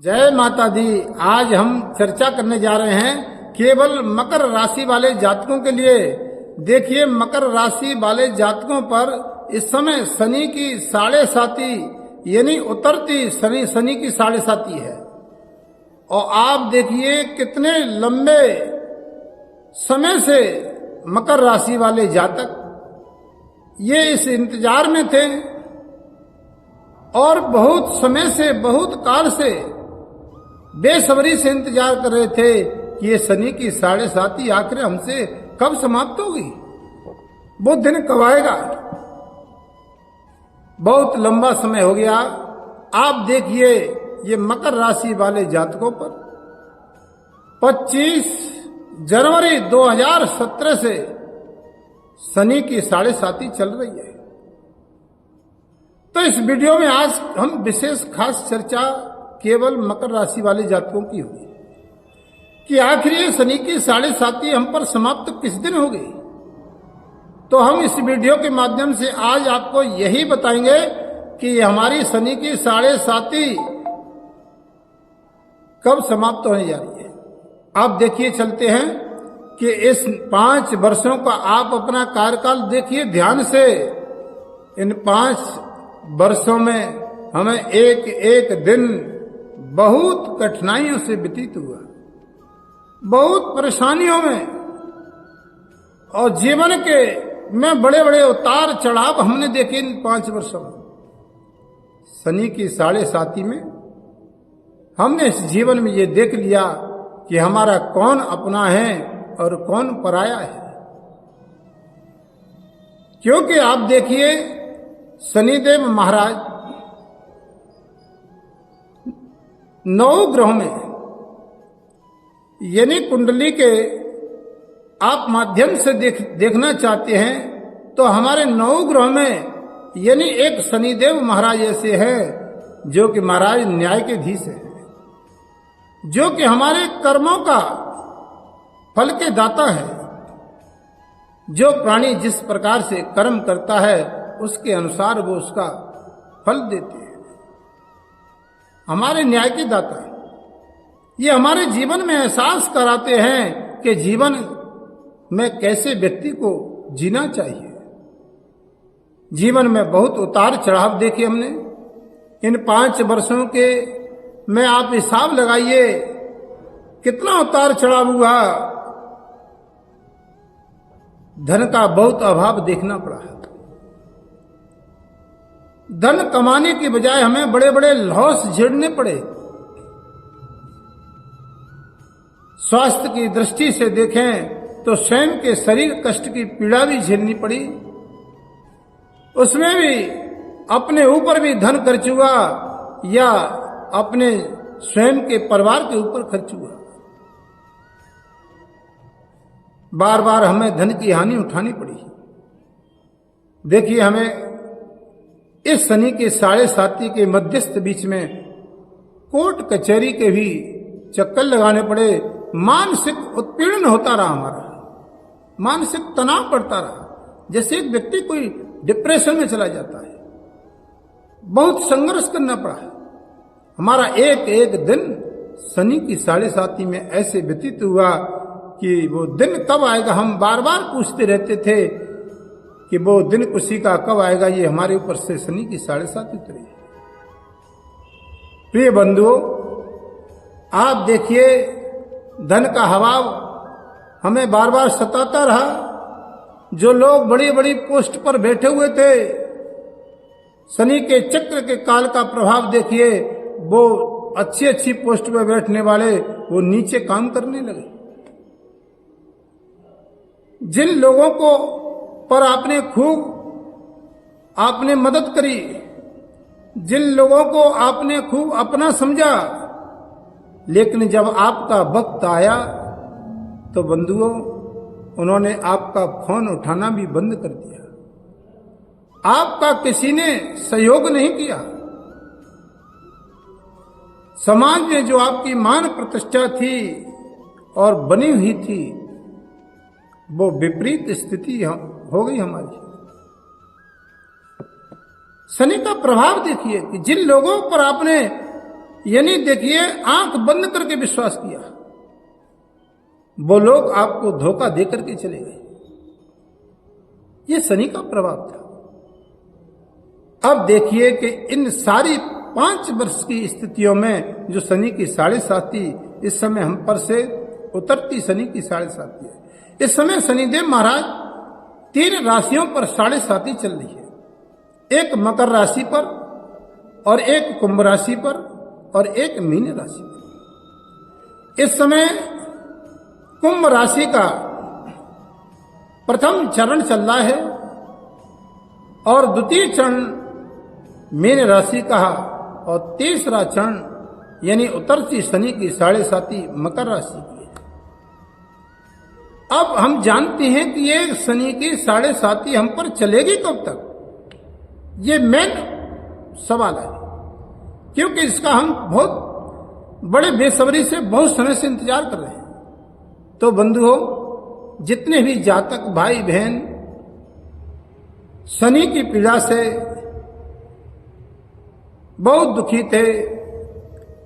जय माता दी। आज हम चर्चा करने जा रहे हैं केवल मकर राशि वाले जातकों के लिए। देखिए, मकर राशि वाले जातकों पर इस समय शनि की 7.5 यानी उतरती शनि की 7.5 है। और आप देखिए कितने लंबे समय से मकर राशि वाले जातक ये इस इंतजार में थे और बहुत समय से, बहुत काल से बेसब्री से इंतजार कर रहे थे कि ये शनि की 7.5 आखिर हमसे कब समाप्त होगी, वो दिन कब आएगा। बहुत लंबा समय हो गया। आप देखिए ये मकर राशि वाले जातकों पर 25 जनवरी 2017 से शनि की 7.5 चल रही है। तो इस वीडियो में आज हम विशेष खास चर्चा केवल मकर राशि वाले जातकों की होगी कि आखिर ये शनि की 7.5 हम पर समाप्त किस दिन होगी। तो हम इस वीडियो के माध्यम से आज आपको यही बताएंगे कि हमारी शनि की 7.5 कब समाप्त होने जा रही है। आप देखिए, चलते हैं कि इस 5 वर्षों का आप अपना कार्यकाल देखिए ध्यान से। इन 5 वर्षों में हमें एक एक दिन बहुत कठिनाइयों से व्यतीत हुआ, बहुत परेशानियों में, और जीवन के में बड़े बड़े उतार चढ़ाव हमने देखे इन 5 वर्षों में। शनि की 7.5 में हमने इस जीवन में ये देख लिया कि हमारा कौन अपना है और कौन पराया है। क्योंकि आप देखिए, शनिदेव महाराज 9 ग्रहों में यानी कुंडली के आप माध्यम से देखना चाहते हैं तो हमारे 9 ग्रहों में यानी एक शनिदेव महाराज ऐसे हैं जो कि महाराज न्याय के धीश है, जो कि हमारे कर्मों का फल के दाता है। जो प्राणी जिस प्रकार से कर्म करता है उसके अनुसार वो उसका फल देते हैं। हमारे न्याय के दाता है। ये हमारे जीवन में एहसास कराते हैं कि जीवन में कैसे व्यक्ति को जीना चाहिए। जीवन में बहुत उतार चढ़ाव देखे हमने इन 5 वर्षों के में। आप हिसाब लगाइए कितना उतार चढ़ाव हुआ। धन का बहुत अभाव देखना पड़ा है। धन कमाने की बजाय हमें बड़े बड़े लॉस झेलने पड़े। स्वास्थ्य की दृष्टि से देखें तो स्वयं के शरीर कष्ट की पीड़ा भी झेलनी पड़ी। उसमें भी अपने ऊपर भी धन खर्च हुआ या अपने स्वयं के परिवार के ऊपर खर्च हुआ। बार बार हमें धन की हानि उठानी पड़ी। देखिए, हमें इस शनि के 7.5 के मध्यस्थ बीच में कोर्ट कचहरी के भी चक्कर लगाने पड़े। मानसिक उत्पीड़न होता रहा, हमारा मानसिक तनाव बढ़ता रहा। जैसे एक व्यक्ति कोई डिप्रेशन में चला जाता है। बहुत संघर्ष करना पड़ा है। हमारा एक एक दिन शनि की 7.5 में ऐसे व्यतीत हुआ कि वो दिन कब आएगा हम बार बार पूछते रहते थे कि वो दिन खुशी का कब आएगा। ये हमारे ऊपर से शनि की 7.5 उतरी। प्रिय बंधुओं, आप देखिए धन का हवाव हमें बार बार सताता रहा। जो लोग बड़ी बड़ी पोस्ट पर बैठे हुए थे, शनि के चक्र के काल का प्रभाव देखिए, वो अच्छी अच्छी पोस्ट पर बैठने वाले वो नीचे काम करने लगे। जिन लोगों को पर आपने मदद करी, जिन लोगों को आपने खूब अपना समझा, लेकिन जब आपका वक्त आया तो बंधुओं उन्होंने आपका फोन उठाना भी बंद कर दिया। आपका किसी ने सहयोग नहीं किया। समाज में जो आपकी मान प्रतिष्ठा थी और बनी हुई थी, वो विपरीत स्थिति हो गई हमारी। शनि का प्रभाव देखिए कि जिन लोगों पर आपने यानी देखिए आंख बंद करके विश्वास किया, वो लोग आपको धोखा दे करके चले गए। ये शनि का प्रभाव था। अब देखिए कि इन सारी 5 वर्ष की स्थितियों में जो शनि की 7.5 इस समय हम पर से उतरती शनि की 7.5 है। इस समय शनिदेव महाराज 3 राशियों पर 7.5 चल रही है। एक मकर राशि पर और एक कुंभ राशि पर और एक मीन राशि पर। इस समय कुंभ राशि का प्रथम चरण चल रहा है और द्वितीय चरण मीन राशि का और तीसरा चरण यानी उतरती शनि की 7.5 मकर राशि की है। अब हम जानते हैं कि ये शनि की 7.5 हम पर चलेगी कब तक, ये मेन सवाल है, क्योंकि इसका हम बहुत बड़े बेसब्री से बहुत समय से इंतजार कर रहे हैं। तो बंधुओं, जितने भी जातक भाई बहन शनि की पीड़ा से बहुत दुखी थे,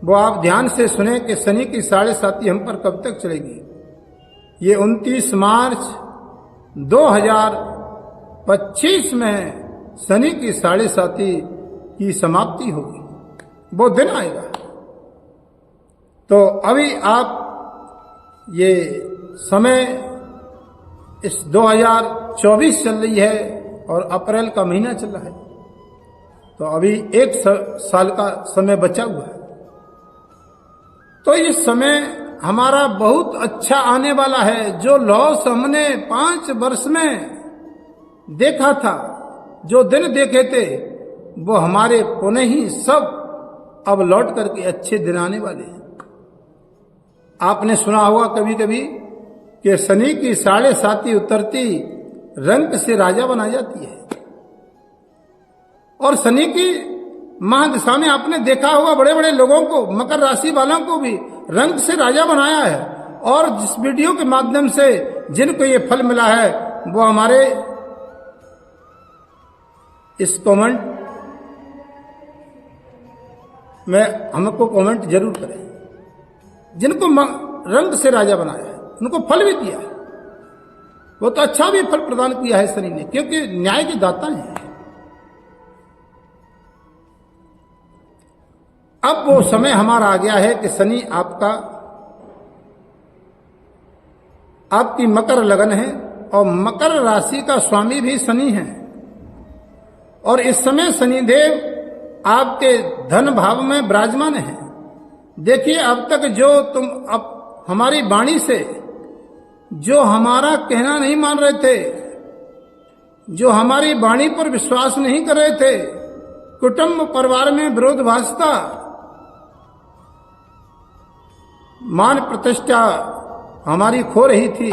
वो आप ध्यान से सुने कि शनि की 7.5 हम पर कब तक चलेगी। ये 29 मार्च 2025 में शनि की 7.5 की समाप्ति होगी, वो दिन आएगा। तो अभी आप ये समय इस 2024 चल रही है और अप्रैल का महीना चल रहा है, तो अभी 1 साल का समय बचा हुआ है। तो इस समय हमारा बहुत अच्छा आने वाला है। जो लॉस हमने 5 वर्ष में देखा था, जो दिन देखे थे, वो हमारे पुनः ही सब अब लौट करके अच्छे दिन आने वाले हैं। आपने सुना होगा कभी कभी कि शनि की 7.5 उतरती रंक से राजा बना जाती है, और शनि की महादशा में आपने देखा होगा बड़े बड़े लोगों को, मकर राशि वालों को भी रंक से राजा बनाया है। और जिस वीडियो के माध्यम से जिनको ये फल मिला है, वो हमारे इस कमेंट में हमको कमेंट जरूर करें। जिनको रंग से राजा बनाया है, उनको फल भी दिया है, वो तो अच्छा भी फल प्रदान किया है शनि ने, क्योंकि न्याय के दाता हैं। अब वो समय हमारा आ गया है कि शनि आपकी मकर लगन है और मकर राशि का स्वामी भी शनि है। और इस समय शनिदेव आपके धन भाव में विराजमान है। देखिए, अब तक जो तुम अब हमारी वाणी से जो हमारा कहना नहीं मान रहे थे, जो हमारी वाणी पर विश्वास नहीं कर रहे थे, कुटुंब परिवार में विरोधाभासता, मान प्रतिष्ठा हमारी खो रही थी,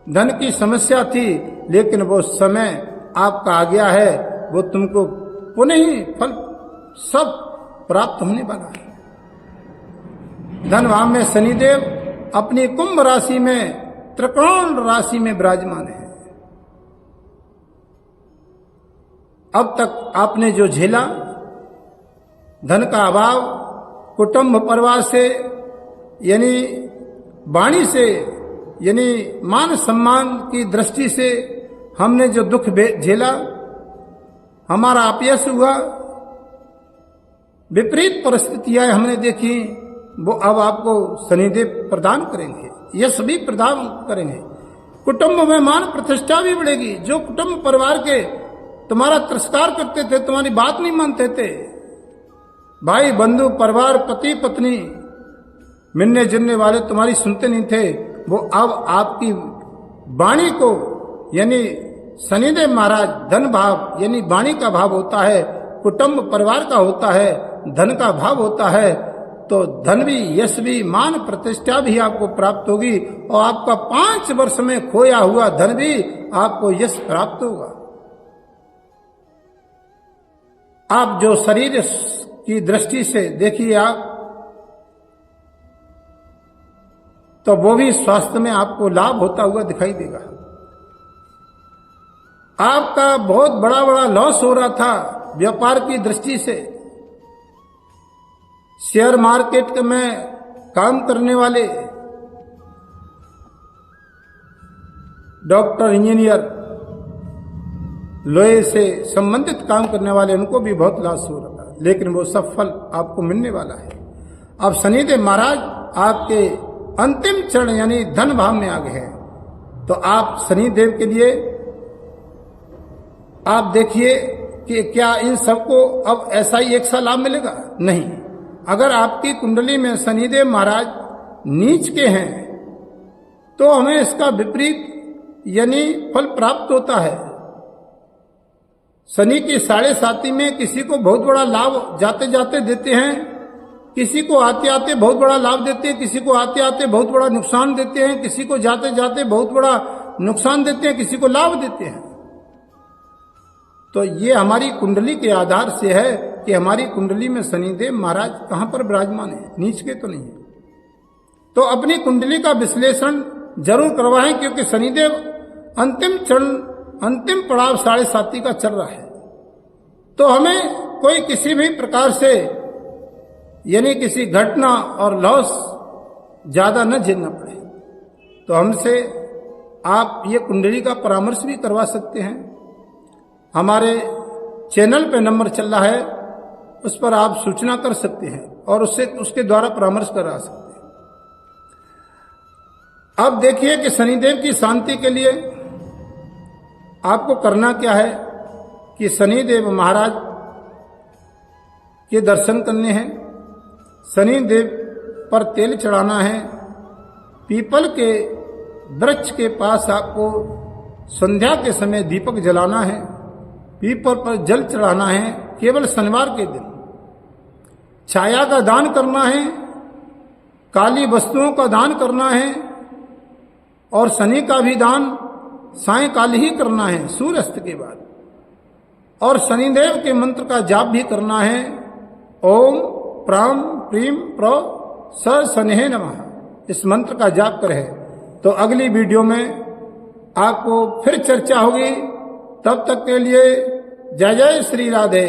धन की समस्या थी, लेकिन वो समय आपका आ गया है, वो तुमको पुनः ही फल सब प्राप्त होने वाला है। धन भाव में शनिदेव अपनी कुंभ राशि में त्रिकोण राशि में विराजमान है। अब तक आपने जो झेला, धन का अभाव, कुटुंब परिवार से यानी वाणी से यानी मान सम्मान की दृष्टि से हमने जो दुख झेला, हमारा अपयश हुआ, विपरीत परिस्थितियां हमने देखी, वो अब आपको शनिदेव प्रदान करेंगे, यश भी प्रदान करेंगे। कुटुंब में मान प्रतिष्ठा भी बढ़ेगी। जो कुटुंब परिवार के तुम्हारा तिरस्कार करते थे, तुम्हारी बात नहीं मानते थे, भाई बंधु परिवार पति पत्नी मिलने जुलने वाले तुम्हारी सुनते नहीं थे, वो अब आपकी वाणी को यानी शनिदेव महाराज धन भाव यानी वाणी का भाव होता है, कुटुंब परिवार का होता है, धन का भाव होता है, तो धन भी यश भी मान प्रतिष्ठा भी आपको प्राप्त होगी और आपका 5 वर्ष में खोया हुआ धन भी आपको यश प्राप्त होगा। आप जो शरीर की दृष्टि से देखिए आप, तो वो भी स्वास्थ्य में आपको लाभ होता हुआ दिखाई देगा। आपका बहुत बड़ा बड़ा लॉस हो रहा था व्यापार की दृष्टि से, शेयर मार्केट में काम करने वाले, डॉक्टर, इंजीनियर, लोहे से संबंधित काम करने वाले, उनको भी बहुत लॉस हो रहा है, लेकिन वो सब फल आपको मिलने वाला है। अब शनिदेव महाराज आपके अंतिम चरण यानी धन भाव में आ गए हैं, तो आप शनिदेव के लिए आप देखिए कि क्या इन सबको अब ऐसा ही एक सा लाभ मिलेगा? नहीं। अगर आपकी कुंडली में शनिदेव महाराज नीच के हैं तो हमें इसका विपरीत यानी फल प्राप्त होता है। शनि की 7.5 में किसी को बहुत बड़ा लाभ जाते जाते देते हैं, किसी को आते आते बहुत बड़ा लाभ देते हैं, किसी को आते आते बहुत बड़ा नुकसान देते हैं, किसी को जाते जाते बहुत बड़ा नुकसान देते हैं, किसी को लाभ देते हैं। तो ये हमारी कुंडली के आधार से है कि हमारी कुंडली में शनिदेव महाराज कहां पर विराजमान है, नीच के तो नहीं है। तो अपनी कुंडली का विश्लेषण जरूर करवाएं, क्योंकि शनिदेव अंतिम चरण, अंतिम पड़ाव 7.5 का चल रहा है। तो हमें कोई किसी भी प्रकार से यानी किसी घटना और लॉस ज्यादा न झेलना पड़े, तो हमसे आप ये कुंडली का परामर्श भी करवा सकते हैं। हमारे चैनल पे नंबर चल रहा है, उस पर आप सूचना कर सकते हैं और उसके द्वारा परामर्श करा सकते हैं। अब देखिए कि शनिदेव की शांति के लिए आपको करना क्या है कि शनिदेव महाराज के दर्शन करने हैं, शनिदेव पर तेल चढ़ाना है, पीपल के वृक्ष के पास आपको संध्या के समय दीपक जलाना है, पीपल पर जल चढ़ाना है केवल शनिवार के दिन, छाया का दान करना है, काली वस्तुओं का दान करना है और शनि का भी दान सायंकाल ही करना है सूर्यास्त के बाद, और शनिदेव के मंत्र का जाप भी करना है, ओम प्राम प्रीम प्र स शनहे नमः, इस मंत्र का जाप करें। तो अगली वीडियो में आपको फिर चर्चा होगी, तब तक के लिए जय जय श्री राधे।